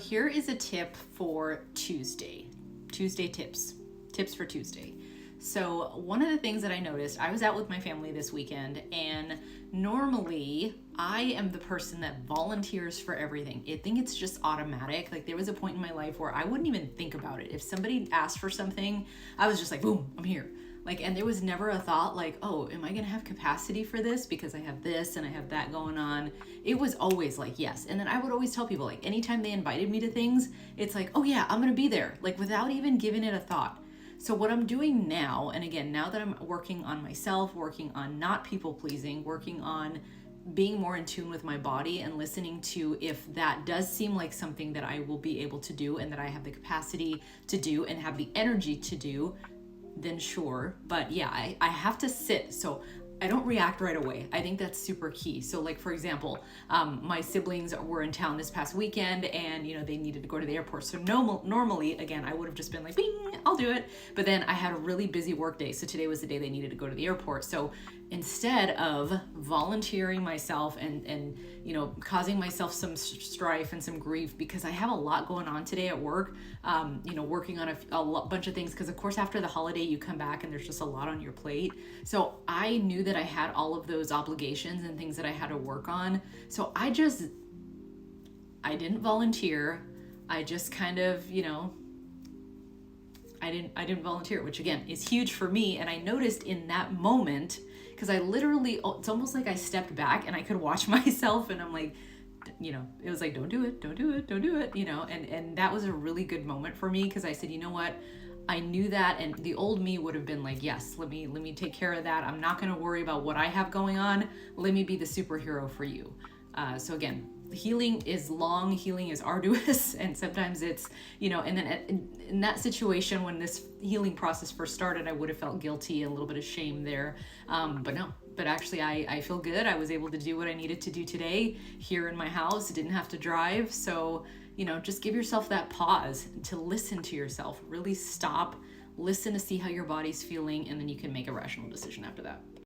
Here is a tip for Tuesday tips for Tuesday. So one of the things that I noticed, I was out with my family this weekend, and normally I am the person that volunteers for everything. I think it's just automatic. Like, there was a point in my life where I wouldn't even think about it. If somebody asked for something, I was just like, boom, I'm here. Like, and there was never a thought like, oh, am I gonna have capacity for this because I have this and I have that going on? It was always like, yes. And then I would always tell people, like, anytime they invited me to things, it's like, oh yeah, I'm gonna be there, like, without even giving it a thought. So what I'm doing now, and again, now that I'm working on myself, working on not people pleasing, working on being more in tune with my body and listening to if that does seem like something that I will be able to do and that I have the capacity to do and have the energy to do, then sure. But yeah, I have to sit. So I don't react right away. I think that's super key. So, like, for example, my siblings were in town this past weekend, and they needed to go to the airport. So normally, again, I would have just been like, bing, I'll do it. But then I had a really busy work day. So today was the day they needed to go to the airport. So instead of volunteering myself and causing myself some strife and some grief, because I have a lot going on today at work, working on a bunch of things, because of course after the holiday you come back and there's just a lot on your plate. So I knew that I had all of those obligations and things that I had to work on. So I didn't volunteer. I just kind of, I didn't volunteer, which again is huge for me. And I noticed in that moment, because I literally, it's almost like I stepped back and I could watch myself, and I'm like, it was like, don't do it, and that was a really good moment for me, because I said, you know what, I knew that, and the old me would have been like, yes, let me take care of that. I'm not going to worry about what I have going on. Let me be the superhero for you. So again, healing is long, healing is arduous, and sometimes it's, and then in that situation, when this healing process first started, I would have felt guilty and a little bit of shame there. But actually I feel good. I was able to do what I needed to do today here in my house. Didn't have to drive. So, just give yourself that pause to listen to yourself, really stop, listen to see how your body's feeling, and then you can make a rational decision after that.